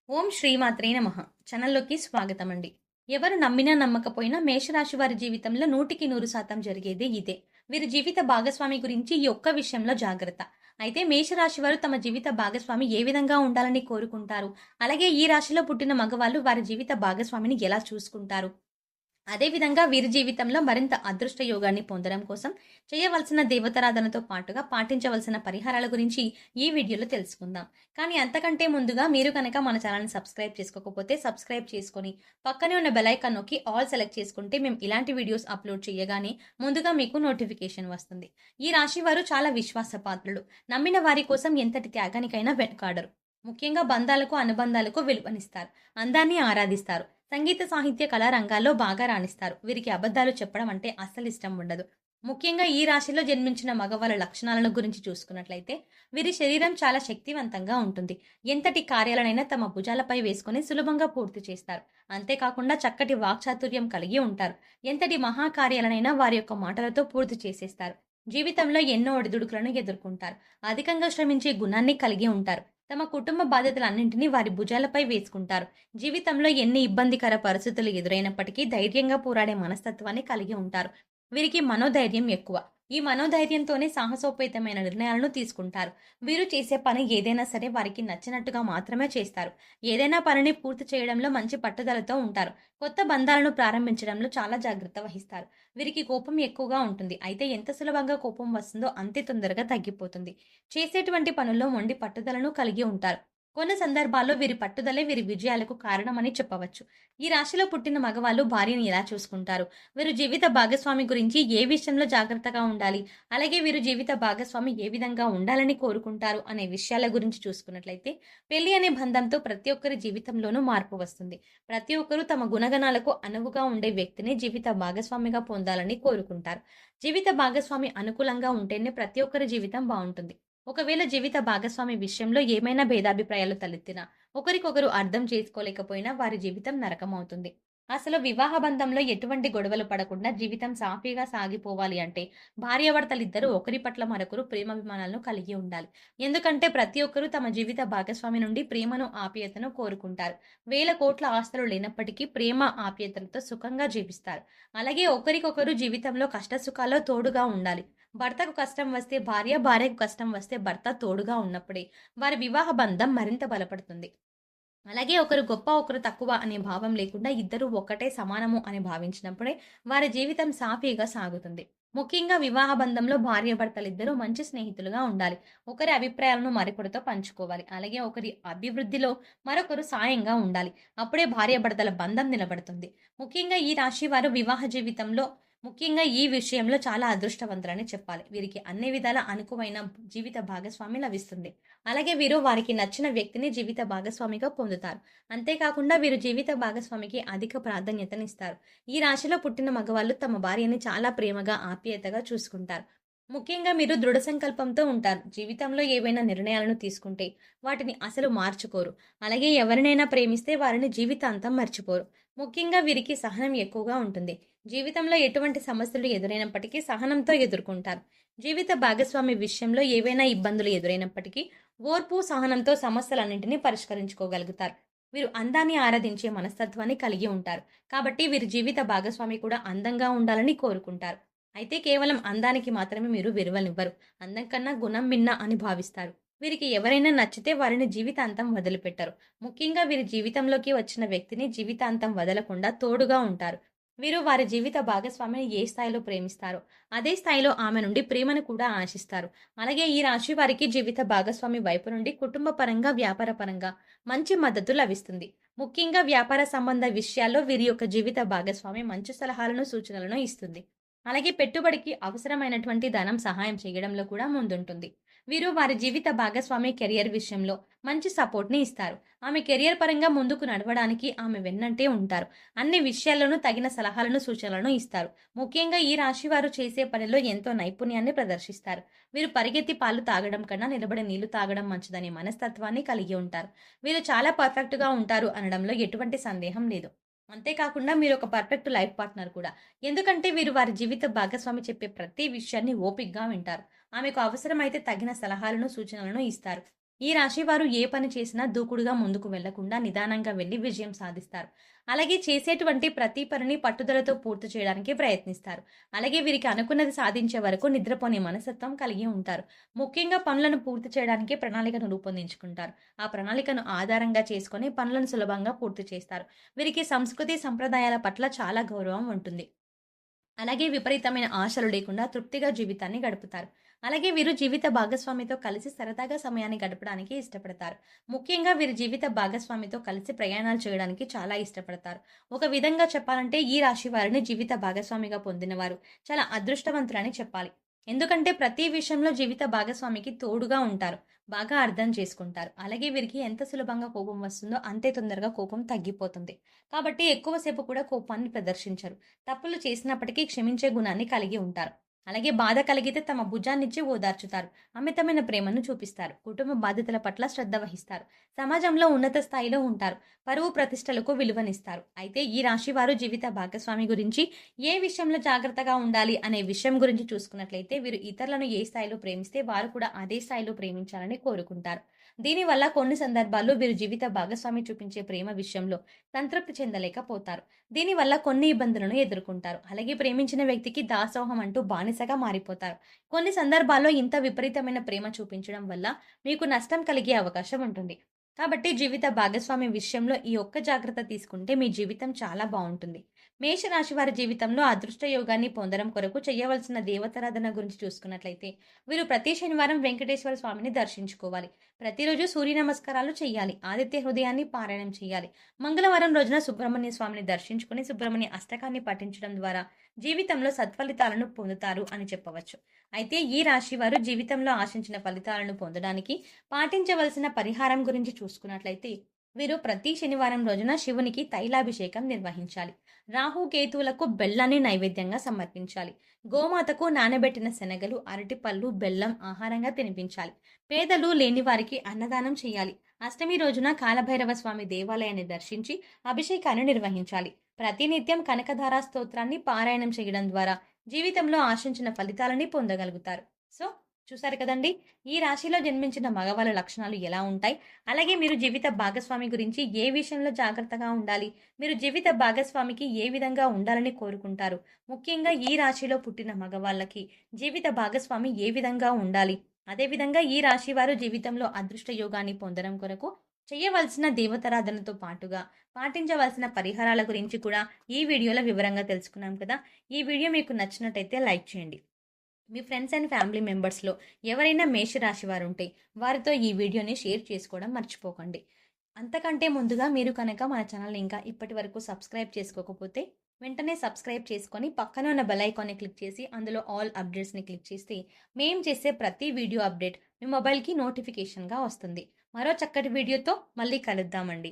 ఓం శ్రీమాత్రే నమః. ఛానల్లోకి స్వాగతం అండి. ఎవరు నమ్మినా నమ్మకపోయినా మేషరాశి వారి జీవితంలో 100% జరిగేదే ఇదే. వీరి జీవిత భాగస్వామి గురించి ఈ ఒక్క విషయంలో జాగ్రత్త. అయితే మేషరాశి వారు తమ జీవిత భాగస్వామి ఏ విధంగా ఉండాలని కోరుకుంటారు? అలాగే ఈ రాశిలో పుట్టిన మగవాళ్ళు వారి జీవిత భాగస్వామిని ఎలా చూసుకుంటారు? అదేవిధంగా వీరి జీవితంలో మరింత అదృష్ట యోగాన్ని పొందడం కోసం చేయవలసిన దేవతారాధనతో పాటుగా పాటించవలసిన పరిహారాల గురించి ఈ వీడియోలో తెలుసుకుందాం. కానీ అంతకంటే ముందుగా మీరు కనుక మన ఛానల్‌ని సబ్స్క్రైబ్ చేసుకోకపోతే సబ్స్క్రైబ్ చేసుకొని పక్కనే ఉన్న బెల్ ఐకాన్ నొక్కి ఆల్ సెలెక్ట్ చేసుకుంటే మేము ఇలాంటి వీడియోస్ అప్లోడ్ చేయగానే ముందుగా మీకు నోటిఫికేషన్ వస్తుంది. ఈ రాశి వారు చాలా విశ్వాసపాత్రులు. నమ్మిన వారి కోసం ఎంతటి త్యాగానికైనా వెనకాడరు. ముఖ్యంగా బంధాలకు, అనుబంధాలకు విలువనిస్తారు. అందాన్ని ఆరాధిస్తారు. సంగీత, సాహిత్య, కళా రంగాల్లో బాగా రాణిస్తారు. వీరికి అబద్ధాలు చెప్పడం అంటే అస్సలు ఇష్టం ఉండదు. ముఖ్యంగా ఈ రాశిలో జన్మించిన మగవాళ్ళ లక్షణాలను గురించి చూసుకున్నట్లయితే వీరి శరీరం చాలా శక్తివంతంగా ఉంటుంది. ఎంతటి కార్యాలనైనా తమ భుజాలపై వేసుకొని సులభంగా పూర్తి చేస్తారు. అంతేకాకుండా చక్కటి వాక్చాతుర్యం కలిగి ఉంటారు. ఎంతటి మహాకార్యాలనైనా వారి యొక్క మాటలతో పూర్తి చేసేస్తారు. జీవితంలో ఎన్నో ఒడిదుడుకులను ఎదుర్కొంటారు. అధికంగా శ్రమించే గుణాన్ని కలిగి ఉంటారు. తమ కుటుంబ బాధ్యతలన్నింటినీ వారి భుజాలపై వేసుకుంటారు. జీవితంలో ఎన్ని ఇబ్బందికర పరిస్థితులు ఎదురైనప్పటికీ ధైర్యంగా పోరాడే మనస్తత్వాన్ని కలిగి ఉంటారు. వీరికి మనోధైర్యం ఎక్కువ. ఈ మనోధైర్యంతోనే సాహసోపేతమైన నిర్ణయాలను తీసుకుంటారు. వీరు చేసే పని ఏదైనా సరే వారికి నచ్చినట్టుగా మాత్రమే చేస్తారు. ఏదైనా పనిని పూర్తి చేయడంలో మంచి పట్టుదలతో ఉంటారు. కొత్త బంధాలను ప్రారంభించడంలో చాలా జాగ్రత్త వహిస్తారు. వీరికి కోపం ఎక్కువగా ఉంటుంది. అయితే ఎంత సులభంగా కోపం వస్తుందో అంతే తొందరగా తగ్గిపోతుంది. చేసేటువంటి పనుల్లో మొండి పట్టుదలను కలిగి ఉంటారు. కొన్ని సందర్భాల్లో వీరి పట్టుదలే వీరి విజయాలకు కారణమని చెప్పవచ్చు. ఈ రాశిలో పుట్టిన మగవాళ్ళు భార్యని ఎలా చూసుకుంటారు? వీరు జీవిత భాగస్వామి గురించి ఏ విషయంలో జాగ్రత్తగా ఉండాలి? అలాగే వీరు జీవిత భాగస్వామి ఏ విధంగా ఉండాలని కోరుకుంటారు అనే విషయాల గురించి చూసుకున్నట్లయితే, పెళ్లి అనే బంధంతో ప్రతి ఒక్కరి జీవితంలోనూ మార్పు వస్తుంది. ప్రతి ఒక్కరూ తమ గుణగణాలకు అనువుగా ఉండే వ్యక్తిని జీవిత భాగస్వామిగా పొందాలని కోరుకుంటారు. జీవిత భాగస్వామి అనుకూలంగా ఉంటేనే ప్రతి ఒక్కరి జీవితం బావుంటుంది. ఒకవేళ జీవిత భాగస్వామి విషయంలో ఏమైనా భేదాభిప్రాయాలు తలెత్తినా, ఒకరికొకరు అర్థం చేసుకోలేకపోయినా వారి జీవితం నరకమవుతుంది. అసలు వివాహ బంధంలో ఎటువంటి గొడవలు పడకుండా జీవితం సాఫీగా సాగిపోవాలి అంటే భార్యాభర్తలిద్దరూ ఒకరి పట్ల మరొకరు ప్రేమాభిమానాలను కలిగి ఉండాలి. ఎందుకంటే ప్రతి ఒక్కరూ తమ జీవిత భాగస్వామి నుండి ప్రేమను, ఆప్యాయతను కోరుకుంటారు. వేల కోట్ల ఆస్తులు లేనప్పటికీ ప్రేమ, ఆప్యాయతలతో సుఖంగా జీవిస్తారు. అలాగే ఒకరికొకరు జీవితంలో కష్టసుఖాల్లో తోడుగా ఉండాలి. భర్తకు కష్టం వస్తే భార్య, భార్యకు కష్టం వస్తే భర్త తోడుగా ఉన్నప్పుడే వారి వివాహ బంధం మరింత బలపడుతుంది. అలాగే ఒకరు గొప్ప, ఒకరు తక్కువ అనే భావం లేకుండా ఇద్దరూ ఒక్కటే సమానము అని భావించినప్పుడే వారి జీవితం సాఫీగా సాగుతుంది. ముఖ్యంగా వివాహ బంధంలో భార్యాభర్తలిద్దరూ మంచి స్నేహితులుగా ఉండాలి. ఒకరి అభిప్రాయాలను మరొకరితో పంచుకోవాలి. అలాగే ఒకరి అభివృద్ధిలో మరొకరు సాయంగా ఉండాలి. అప్పుడే భార్యాభర్తల బంధం నిలబడుతుంది. ముఖ్యంగా ఈ రాశి వారు వివాహ జీవితంలో ముఖ్యంగా ఈ విషయంలో చాలా అదృష్టవంతులని చెప్పాలి. వీరికి అన్ని విధాల అనుకువైన జీవిత భాగస్వామి లభిస్తుంది. అలాగే వీరు వారికి నచ్చిన వ్యక్తిని జీవిత భాగస్వామిగా పొందుతారు. అంతేకాకుండా వీరు జీవిత భాగస్వామికి అధిక ప్రాధాన్యతనిస్తారు. ఈ రాశిలో పుట్టిన మగవాళ్ళు తమ భార్యని చాలా ప్రేమగా, ఆప్యాయతగా చూసుకుంటారు. ముఖ్యంగా మీరు దృఢ సంకల్పంతో ఉంటారు. జీవితంలో ఏవైనా నిర్ణయాలను తీసుకుంటే వాటిని అసలు మార్చుకోరు. అలాగే ఎవరినైనా ప్రేమిస్తే వారిని జీవితాంతం మర్చిపోరు. ముఖ్యంగా వీరికి సహనం ఎక్కువగా ఉంటుంది. జీవితంలో ఎటువంటి సమస్యలు ఎదురైనప్పటికీ సహనంతో ఎదుర్కొంటారు. జీవిత భాగస్వామి విషయంలో ఏవైనా ఇబ్బందులు ఎదురైనప్పటికీ ఓర్పు, సహనంతో సమస్యలన్నింటినీ పరిష్కరించుకోగలుగుతారు. వీరు అందాన్ని ఆరాధించే మనస్తత్వాన్ని కలిగి ఉంటారు. కాబట్టి వీరి జీవిత భాగస్వామి కూడా అందంగా ఉండాలని కోరుకుంటారు. అయితే కేవలం అందానికి మాత్రమే మీరు విలువనివ్వరు. అందం కన్నా గుణం మిన్న అని భావిస్తారు. వీరికి ఎవరైనా నచ్చితే వారిని జీవితాంతం వదిలిపెట్టరు. ముఖ్యంగా వీరి జీవితంలోకి వచ్చిన వ్యక్తిని జీవితాంతం వదలకుండా తోడుగా ఉంటారు. వీరు వారి జీవిత భాగస్వామిని ఏ స్థాయిలో ప్రేమిస్తారో అదే స్థాయిలో ఆమె నుండి ప్రేమను కూడా ఆశిస్తారు. అలాగే ఈ రాశి వారికి జీవిత భాగస్వామి వైపు నుండి కుటుంబ పరంగా, వ్యాపార పరంగా మంచి మద్దతు లభిస్తుంది. ముఖ్యంగా వ్యాపార సంబంధ విషయాల్లో వీరి యొక్క జీవిత భాగస్వామి మంచి సలహాలను, సూచనలను ఇస్తుంది. అలాగే పెట్టుబడికి అవసరమైనటువంటి ధనం సహాయం చేయడంలో కూడా ముందుంటుంది. వీరు వారి జీవిత భాగస్వామి కెరియర్ విషయంలో మంచి సపోర్ట్‌ని ఇస్తారు. ఆమె కెరియర్ పరంగా ముందుకు నడవడానికి ఆమె వెన్నంటే ఉంటారు. అన్ని విషయాల్లోనూ తగిన సలహాలను, సూచనలను ఇస్తారు. ముఖ్యంగా ఈ రాశి వారు చేసే పనిలో ఎంతో నైపుణ్యాన్ని ప్రదర్శిస్తారు. వీరు పరిగెత్తి పాలు తాగడం కన్నా నిలబడి నీళ్లు తాగడం మంచిదనే మనస్తత్వాన్ని కలిగి ఉంటారు. వీరు చాలా పర్ఫెక్ట్‌గా ఉంటారు అనడంలో ఎటువంటి సందేహం లేదు. అంతేకాకుండా మీరొక పర్ఫెక్ట్ లైఫ్ పార్ట్నర్ కూడా. ఎందుకంటే వీరు వారి జీవిత భాగస్వామి చెప్పే ప్రతి విషయాన్ని ఓపికగా వింటారు. ఆమెకు అవసరమైతే తగిన సలహాలను, సూచనలను ఇస్తారు. ఈ రాశి వారు ఏ పని చేసినా దూకుడుగా ముందుకు వెళ్లకుండా నిదానంగా వెళ్లి విజయం సాధిస్తారు. అలాగే చేసేటువంటి ప్రతి పనిని పట్టుదలతో పూర్తి చేయడానికి ప్రయత్నిస్తారు. అలాగే వీరికి అనుకున్నది సాధించే వరకు నిద్రపోని మనస్తత్వం కలిగి ఉంటారు. ముఖ్యంగా పనులను పూర్తి చేయడానికి ప్రణాళికను రూపొందించుకుంటారు. ఆ ప్రణాళికను ఆధారంగా చేసుకొని పనులను సులభంగా పూర్తి చేస్తారు. వీరికి సంస్కృతి సంప్రదాయాల పట్ల చాలా గౌరవం ఉంటుంది. అలాగే విపరీతమైన ఆశలు లేకుండా తృప్తిగా జీవితాన్ని గడుపుతారు. అలాగే వీరు జీవిత భాగస్వామితో కలిసి సరదాగా సమయాన్ని గడపడానికి ఇష్టపడతారు. ముఖ్యంగా వీరి జీవిత భాగస్వామితో కలిసి ప్రయాణాలు చేయడానికి చాలా ఇష్టపడతారు. ఒక విధంగా చెప్పాలంటే ఈ రాశి వారిని జీవిత భాగస్వామిగా పొందినవారు చాలా అదృష్టవంతులని చెప్పాలి. ఎందుకంటే ప్రతి విషయంలో జీవిత భాగస్వామికి తోడుగా ఉంటారు. బాగా అర్థం చేసుకుంటారు. అలాగే వీరికి ఎంత సులభంగా కోపం వస్తుందో అంతే తొందరగా కోపం తగ్గిపోతుంది. కాబట్టి ఎక్కువసేపు కూడా కోపాన్ని ప్రదర్శించరు. తప్పులు చేసినప్పటికీ క్షమించే గుణాన్ని కలిగి ఉంటారు. అలాగే బాధ కలిగితే తమ భుజాన్నిచ్చి ఓదార్చుతారు. అమితమైన ప్రేమను చూపిస్తారు. కుటుంబ బాధ్యతల పట్ల శ్రద్ధ వహిస్తారు. సమాజంలో ఉన్నత స్థాయిలో ఉంటారు. పరువు ప్రతిష్టలకు విలువనిస్తారు. అయితే ఈ రాశి వారు జీవిత భాగస్వామి గురించి ఏ విషయంలో జాగ్రత్తగా ఉండాలి అనే విషయం గురించి చూసుకున్నట్లయితే వీరు ఇతరులను ఏ స్థాయిలో ప్రేమిస్తే వారు కూడా అదే స్థాయిలో ప్రేమించాలని కోరుకుంటారు. దీనివల్ల కొన్ని సందర్భాల్లో వీరు జీవిత భాగస్వామి చూపించే ప్రేమ విషయంలో సంతృప్తి చెందలేకపోతారు. దీనివల్ల కొన్ని ఇబ్బందులను ఎదుర్కొంటారు. అలాగే ప్రేమించిన వ్యక్తికి దాసోహం అంటూ బానిసగా మారిపోతారు. కొన్ని సందర్భాల్లో ఇంత విపరీతమైన ప్రేమ చూపించడం వల్ల మీకు నష్టం కలిగే అవకాశం ఉంటుంది. కాబట్టి జీవిత భాగస్వామి విషయంలో ఈ ఒక్క జాగ్రత్త తీసుకుంటే మీ జీవితం చాలా బావుంటుంది. మేషరాశి వారి జీవితంలో అదృష్ట యోగాన్ని పొందడం కొరకు చేయవలసిన దేవతారాధన గురించి చూసుకున్నట్లయితే వీరు ప్రతి శనివారం వెంకటేశ్వర స్వామిని దర్శించుకోవాలి. ప్రతిరోజు సూర్య నమస్కారాలు చేయాలి. ఆదిత్య హృదయాన్ని పారాయణం చేయాలి. మంగళవారం రోజున సుబ్రహ్మణ్య స్వామిని దర్శించుకుని సుబ్రహ్మణ్య అష్టకాన్ని పఠించడం ద్వారా జీవితంలో సత్ఫలితాలను పొందుతారు అని చెప్పవచ్చు. అయితే ఈ రాశి వారు జీవితంలో ఆశించిన ఫలితాలను పొందడానికి పాటించవలసిన పరిహారం గురించి చూసుకున్నట్లయితే వీరు ప్రతి శనివారం రోజున శివునికి తైలాభిషేకం నిర్వహించాలి. రాహు కేతువులకు బెల్లాన్ని నైవేద్యంగా సమర్పించాలి. గోమాతకు నానబెట్టిన శనగలు, అరటిపళ్ళు, బెల్లం ఆహారంగా తినిపించాలి. పేదలు లేని వారికి అన్నదానం చేయాలి. అష్టమి రోజున కాలభైరవ స్వామి దేవాలయాన్ని దర్శించి అభిషేకాన్ని నిర్వహించాలి. ప్రతినిత్యం కనకధారా స్తోత్రాన్ని పారాయణం చేయడం ద్వారా జీవితంలో ఆశించిన ఫలితాలని పొందగలుగుతారు. సో చూసారు కదండి! ఈ రాశిలో జన్మించిన మగవాళ్ళ లక్షణాలు ఎలా ఉంటాయి? అలాగే మీరు జీవిత భాగస్వామి గురించి ఏ విషయంలో జాగ్రత్తగా ఉండాలి? మీరు జీవిత భాగస్వామికి ఏ విధంగా ఉండాలని కోరుకుంటారు? ముఖ్యంగా ఈ రాశిలో పుట్టిన మగవాళ్ళకి జీవిత భాగస్వామి ఏ విధంగా ఉండాలి? అదేవిధంగా ఈ రాశి వారు జీవితంలో అదృష్ట యోగాన్ని పొందడం కొరకు చేయవలసిన దేవతారాధనతో పాటుగా పాటించవలసిన పరిహారాల గురించి కూడా ఈ వీడియోలో వివరంగా తెలుసుకున్నాం కదా! ఈ వీడియో మీకు నచ్చినట్టయితే లైక్ చేయండి. మీ ఫ్రెండ్స్ అండ్ ఫ్యామిలీ మెంబర్స్‌లో ఎవరైనా మేషరాశి వారుంటే వారితో ఈ వీడియోని షేర్ చేసుకోవడం మర్చిపోకండి. అంతకంటే ముందుగా మీరు కనుక మన ఛానల్‌ని ఇంకా ఇప్పటివరకు సబ్స్క్రైబ్ చేసుకోకపోతే వెంటనే సబ్స్క్రైబ్ చేసుకొని పక్కన ఉన్న బెల్ ఐకాన్‌ని క్లిక్ చేసి అందులో ఆల్ అప్డేట్స్‌ని క్లిక్ చేస్తే మేము చేసే ప్రతి వీడియో అప్డేట్ మీ మొబైల్‌కి నోటిఫికేషన్‌గా వస్తుంది. మరో చక్కటి వీడియోతో మళ్ళీ కలుద్దామండి.